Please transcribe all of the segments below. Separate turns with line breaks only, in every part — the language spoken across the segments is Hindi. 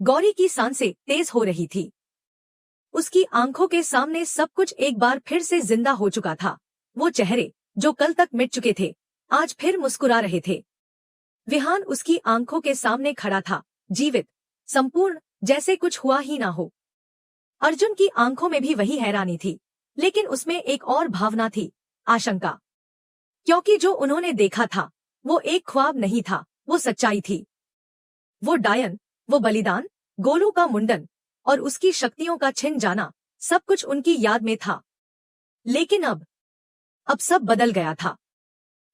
गौरी की सांसें तेज हो रही थी। उसकी आंखों के सामने सब कुछ एक बार फिर से जिंदा हो चुका था। वो चेहरे जो कल तक मिट चुके थे आज फिर मुस्कुरा रहे थे। विहान उसकी आंखों के सामने खड़ा था, जीवित, संपूर्ण, जैसे कुछ हुआ ही ना हो। अर्जुन की आंखों में भी वही हैरानी थी, लेकिन उसमें एक और भावना थी, आशंका। क्योंकि जो उन्होंने देखा था वो एक ख्वाब नहीं था, वो सच्चाई थी। वो डायन, वो बलिदान, गोलू का मुंडन और उसकी शक्तियों का छिन जाना, सब कुछ उनकी याद में था। लेकिन अब सब बदल गया था।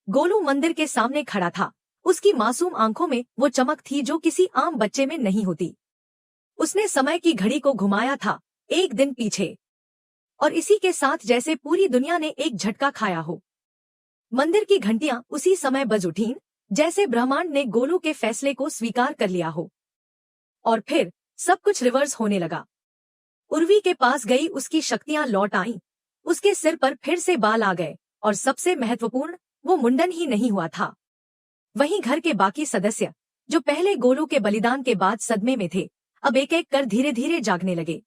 गोलू मंदिर के सामने खड़ा था। उसकी मासूम आंखों में वो चमक थी जो किसी आम बच्चे में नहीं होती। उसने समय की घड़ी को घुमाया था, एक दिन पीछे, और इसी के साथ जैसे पूरी दुनिया ने एक झटका खाया हो। मंदिर की घंटियां उसी समय बज उठीं, जैसे ब्रह्मांड ने गोलू के फैसले को स्वीकार कर लिया हो। और फिर सब कुछ रिवर्स होने लगा। उर्वी के पास गई उसकी शक्तियां लौट आईं, उसके सिर पर फिर से बाल आ गए, और सबसे महत्वपूर्ण, वो मुंडन ही नहीं हुआ था। वहीं घर के बाकी सदस्य, जो पहले गोलू के बलिदान के बाद सदमे में थे, अब एक एक कर धीरे धीरे जागने लगे।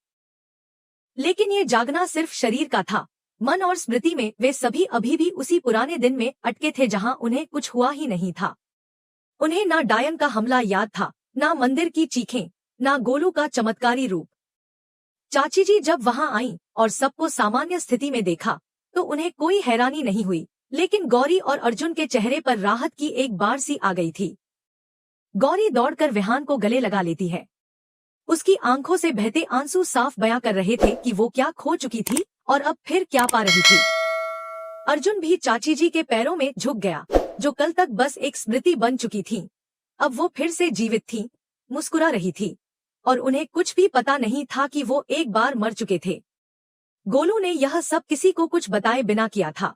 लेकिन ये जागना सिर्फ शरीर का था। मन और स्मृति में वे सभी अभी भी उसी पुराने दिन में अटके थे जहां उन्हें कुछ हुआ ही नहीं था। उन्हें ना डायन का हमला याद था, ना मंदिर की चीखें, ना गोलू का चमत्कारी रूप। चाची जी जब वहां आईं और सबको सामान्य स्थिति में देखा तो उन्हें कोई हैरानी नहीं हुई, लेकिन गौरी और अर्जुन के चेहरे पर राहत की एक बार सी आ गई थी। गौरी दौड़कर विहान को गले लगा लेती है। उसकी आंखों से बहते आंसू साफ बयां कर रहे थे कि वो क्या खो चुकी थी और अब फिर क्या पा रही थी। अर्जुन भी चाची जी के पैरों में झुक गया, जो कल तक बस एक स्मृति बन चुकी थी। अब वो फिर से जीवित थी, मुस्कुरा रही थी, और उन्हें कुछ भी पता नहीं था कि वो एक बार मर चुके थे। गोलू ने यह सब किसी को कुछ बताए बिना किया था।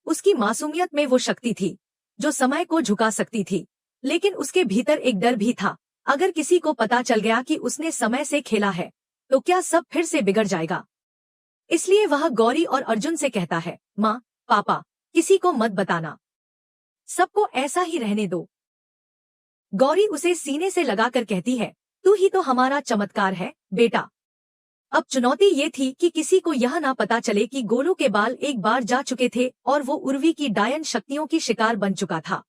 उसकी मासूमियत में वो शक्ति थी जो समय को झुका सकती थी, लेकिन उसके भीतर एक डर भी था। अगर किसी को पता चल गया कि उसने समय से खेला है तो क्या सब फिर से बिगड़ जाएगा। इसलिए वह गौरी और अर्जुन से कहता है, माँ, पापा, किसी को मत बताना, सबको ऐसा ही रहने दो। गौरी उसे सीने से लगाकर कहती है, तू ही तो हमारा चमत्कार है बेटा। अब चुनौती ये थी कि किसी को यह ना पता चले कि गोलू के बाल एक बार जा चुके थे और वो उर्वी की डायन शक्तियों की शिकार बन चुका था।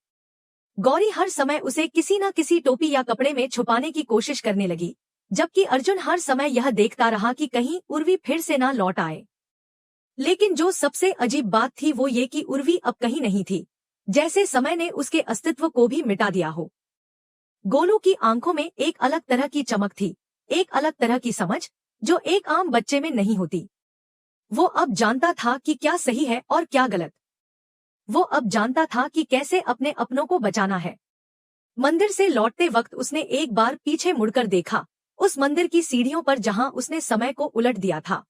गौरी हर समय उसे किसी न किसी टोपी या कपड़े में छुपाने की कोशिश करने लगी, जबकि अर्जुन हर समय यह देखता रहा कि कहीं उर्वी फिर से ना लौट आए। लेकिन जो सबसे अजीब बात थी वो ये कि उर्वी अब कहीं नहीं थी, जैसे समय ने उसके अस्तित्व को भी मिटा दिया हो। गोलू की आंखों में एक अलग तरह की चमक थी, एक अलग तरह की समझ जो एक आम बच्चे में नहीं होती। वो अब जानता था कि क्या सही है और क्या गलत। वो अब जानता था कि कैसे अपने अपनों को बचाना है। मंदिर से लौटते वक्त उसने एक बार पीछे मुड़कर देखा, उस मंदिर की सीढ़ियों पर जहां उसने समय को उलट दिया था।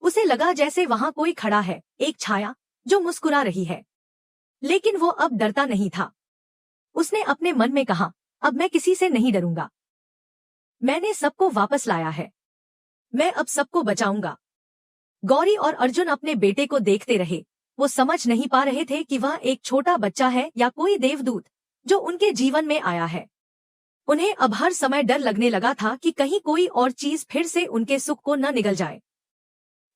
उसे लगा जैसे वहां कोई खड़ा है, एक छाया जो मुस्कुरा रही है। लेकिन वो अब डरता नहीं था। उसने अपने मन में कहा, अब मैं किसी से नहीं डरूंगा। मैंने सबको वापस लाया है, मैं अब सबको बचाऊंगा। गौरी और अर्जुन अपने बेटे को देखते रहे। वो समझ नहीं पा रहे थे कि वह एक छोटा बच्चा है या कोई देवदूत जो उनके जीवन में आया है। उन्हें अब हर समय डर लगने लगा था कि कहीं कोई और चीज फिर से उनके सुख को न निगल जाए।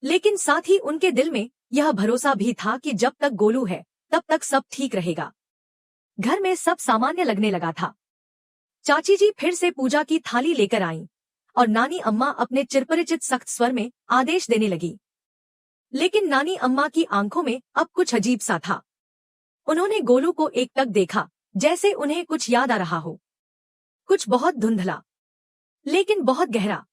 लेकिन साथ ही उनके दिल में यह भरोसा भी था कि जब तक गोलू है तब तक सब ठीक रहेगा। घर में सब सामान्य लगने लगा था। चाची जी फिर से पूजा की थाली लेकर आईं और नानी अम्मा अपने चिरपरिचित सख्त स्वर में आदेश देने लगी। लेकिन नानी अम्मा की आंखों में अब कुछ अजीब सा था। उन्होंने गोलू को एकटक देखा, जैसे उन्हें कुछ याद आ रहा हो, कुछ बहुत धुंधला लेकिन बहुत गहरा।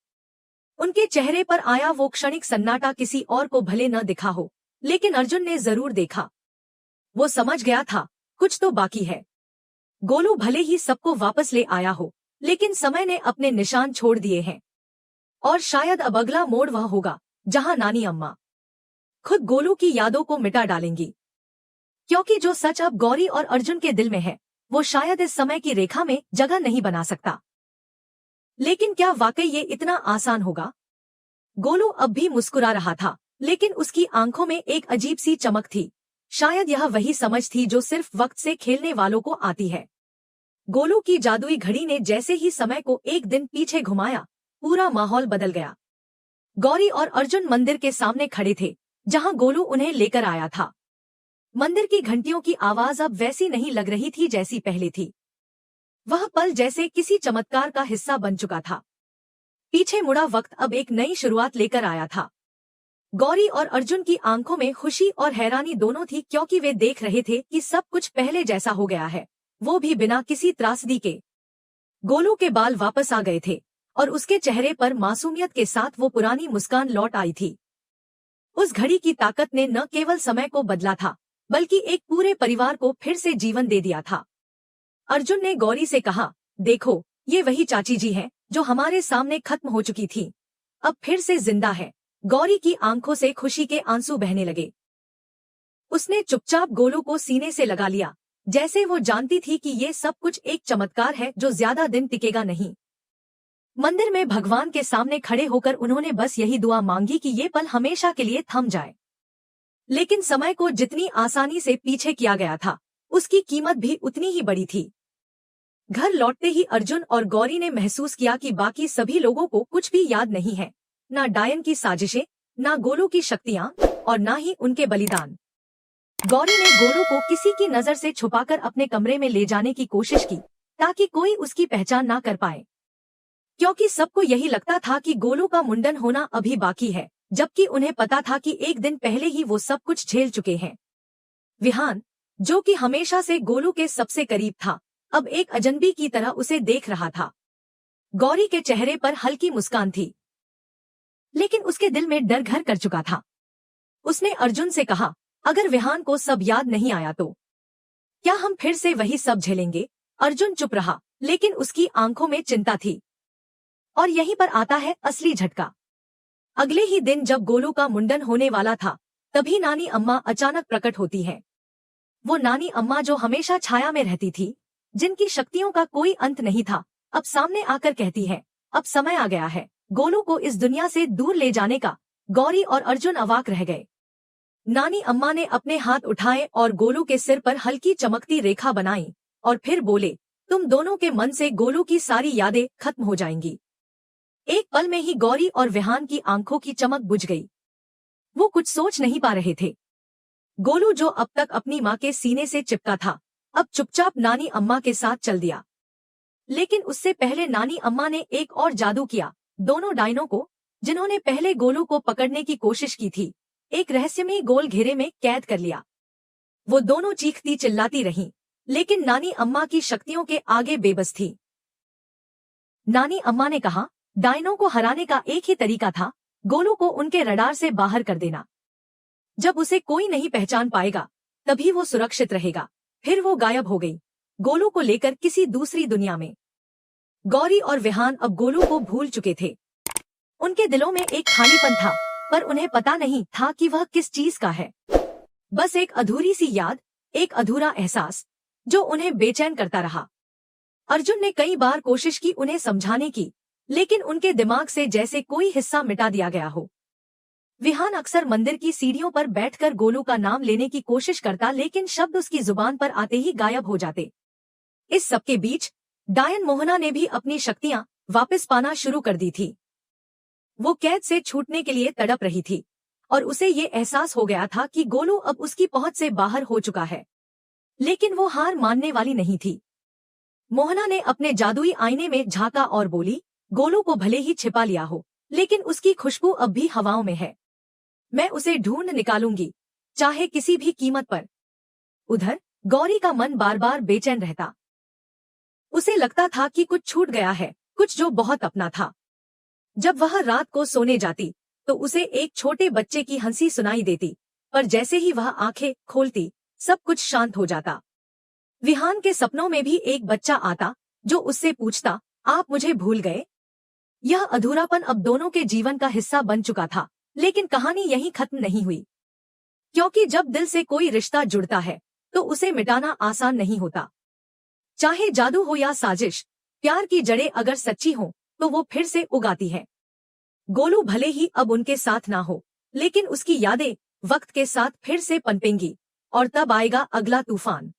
उनके चेहरे पर आया वो क्षणिक सन्नाटा किसी और को भले न दिखा हो, लेकिन अर्जुन ने जरूर देखा। वो समझ गया था, कुछ तो बाकी है। गोलू भले ही सबको वापस ले आया हो, लेकिन समय ने अपने निशान छोड़ दिए हैं। और शायद अब अगला मोड़ वह होगा जहां नानी अम्मा खुद गोलू की यादों को मिटा डालेंगी। क्योंकि जो सच अब गौरी और अर्जुन के दिल में है वो शायद इस समय की रेखा में जगह नहीं बना सकता। लेकिन क्या वाकई ये इतना आसान होगा? गोलू अब भी मुस्कुरा रहा था, लेकिन उसकी आंखों में एक अजीब सी चमक थी। शायद यह वही समझ थी जो सिर्फ वक्त से खेलने वालों को आती है। गोलू की जादुई घड़ी ने जैसे ही समय को एक दिन पीछे घुमाया, पूरा माहौल बदल गया। गौरी और अर्जुन मंदिर के सामने खड़े थे, जहां गोलू उन्हें लेकर आया था। मंदिर की घंटियों की आवाज अब वैसी नहीं लग रही थी जैसी पहले थी। वह पल जैसे किसी चमत्कार का हिस्सा बन चुका था। पीछे मुड़ा वक्त अब एक नई शुरुआत लेकर आया था। गौरी और अर्जुन की आंखों में खुशी और हैरानी दोनों थी, क्योंकि वे देख रहे थे कि सब कुछ पहले जैसा हो गया है, वो भी बिना किसी त्रासदी के। गोलू के बाल वापस आ गए थे और उसके चेहरे पर मासूमियत के साथ वो पुरानी मुस्कान लौट आई थी। उस घड़ी की ताकत ने न केवल समय को बदला था, बल्कि एक पूरे परिवार को फिर से जीवन दे दिया था। अर्जुन ने गौरी से कहा, देखो, ये वही चाची जी हैं जो हमारे सामने खत्म हो चुकी थी, अब फिर से जिंदा है। गौरी की आंखों से खुशी के आंसू बहने लगे। उसने चुपचाप गोलू को सीने से लगा लिया, जैसे वो जानती थी कि ये सब कुछ एक चमत्कार है जो ज्यादा दिन टिकेगा नहीं। मंदिर में भगवान के सामने खड़े होकर उन्होंने बस यही दुआ मांगी कि ये पल हमेशा के लिए थम जाए। लेकिन समय को जितनी आसानी से पीछे किया गया था, उसकी कीमत भी उतनी ही बड़ी थी। घर लौटते ही अर्जुन और गौरी ने महसूस किया कि बाकी सभी लोगों को कुछ भी याद नहीं है, ना डायन की साजिशें, ना गोलू की शक्तियां और ना ही उनके बलिदान। गौरी ने गोलू को किसी की नजर से छुपाकर अपने कमरे में ले जाने की कोशिश की, ताकि कोई उसकी पहचान ना कर पाए, क्योंकि सबको यही लगता था कि गोलू का मुंडन होना अभी बाकी है, जबकि उन्हें पता था कि एक दिन पहले ही वो सब कुछ झेल चुके हैं। विहान, जो कि हमेशा से गोलू के सबसे करीब था, अब एक अजनबी की तरह उसे देख रहा था। गौरी के चेहरे पर हल्की मुस्कान थी, लेकिन उसके दिल में डर घर कर चुका था। उसने अर्जुन से कहा, अगर विहान को सब याद नहीं आया तो क्या हम फिर से वही सब झेलेंगे? अर्जुन चुप रहा, लेकिन उसकी आंखों में चिंता थी। और यहीं पर आता है असली झटका। अगले ही दिन जब गोलू का मुंडन होने वाला था, तभी नानी अम्मा अचानक प्रकट होती है। वो नानी अम्मा जो हमेशा छाया में रहती थी, जिनकी शक्तियों का कोई अंत नहीं था, अब सामने आकर कहती है, अब समय आ गया है गोलू को इस दुनिया से दूर ले जाने का। गौरी और अर्जुन अवाक रह गए। नानी अम्मा ने अपने हाथ उठाए और गोलू के सिर पर हल्की चमकती रेखा बनाई और फिर बोले, तुम दोनों के मन से गोलू की सारी यादें खत्म हो जाएंगी। एक पल में ही गौरी और विहान की आंखों की चमक बुझ गई। वो कुछ सोच नहीं पा रहे थे। गोलू जो अब तक अपनी माँ के सीने से चिपका था, अब चुपचाप नानी अम्मा के साथ चल दिया। लेकिन उससे पहले नानी अम्मा ने एक और जादू किया। दोनों डायनों को, जिन्होंने पहले गोलू को पकड़ने की कोशिश की थी, एक रहस्यमयी गोल घेरे में कैद कर लिया। वो दोनों चीखती चिल्लाती रहीं, लेकिन नानी अम्मा की शक्तियों के आगे बेबस थी। नानी अम्मा ने कहा, डायनों को हराने का एक ही तरीका था, गोलू को उनके रडार से बाहर कर देना। जब उसे कोई नहीं पहचान पाएगा, तभी वो सुरक्षित रहेगा। फिर वो गायब हो गई, गोलू को लेकर किसी दूसरी दुनिया में। गौरी और विहान अब गोलू को भूल चुके थे। उनके दिलों में एक खालीपन था, पर उन्हें पता नहीं था कि वह किस चीज का है। बस एक अधूरी सी याद, एक अधूरा एहसास, जो उन्हें बेचैन करता रहा। अर्जुन ने कई बार कोशिश की उन्हें समझाने की, लेकिन उनके दिमाग से जैसे कोई हिस्सा मिटा दिया गया हो। विहान अक्सर मंदिर की सीढ़ियों पर बैठकर गोलू का नाम लेने की कोशिश करता, लेकिन शब्द उसकी जुबान पर आते ही गायब हो जाते। इस सबके बीच डायन मोहना ने भी अपनी शक्तियां वापस पाना शुरू कर दी थी। वो कैद से छूटने के लिए तड़प रही थी और उसे ये एहसास हो गया था कि गोलू अब उसकी पहुंच से बाहर हो चुका है। लेकिन वो हार मानने वाली नहीं थी। मोहना ने अपने जादुई आईने में झांका और बोली, गोलू को भले ही छिपा लिया हो, लेकिन उसकी खुशबू अब भी हवाओं में है। मैं उसे ढूंढ निकालूंगी, चाहे किसी भी कीमत पर। उधर गौरी का मन बार बार बेचैन रहता। उसे लगता था कि कुछ छूट गया है, कुछ जो बहुत अपना था। जब वह रात को सोने जाती, तो उसे एक छोटे बच्चे की हंसी सुनाई देती, पर जैसे ही वह आंखें खोलती, सब कुछ शांत हो जाता। विहान के सपनों में भी एक बच्चा आता, जो उससे पूछता, आप मुझे भूल गए? यह अधूरापन अब दोनों के जीवन का हिस्सा बन चुका था। लेकिन कहानी यहीं खत्म नहीं हुई, क्योंकि जब दिल से कोई रिश्ता जुड़ता है, तो उसे मिटाना आसान नहीं होता। चाहे जादू हो या साजिश, प्यार की जड़ें अगर सच्ची हों, तो वो फिर से उगाती है। गोलू भले ही अब उनके साथ ना हो, लेकिन उसकी यादें वक्त के साथ फिर से पनपेंगी, और तब आएगा अगला तूफान।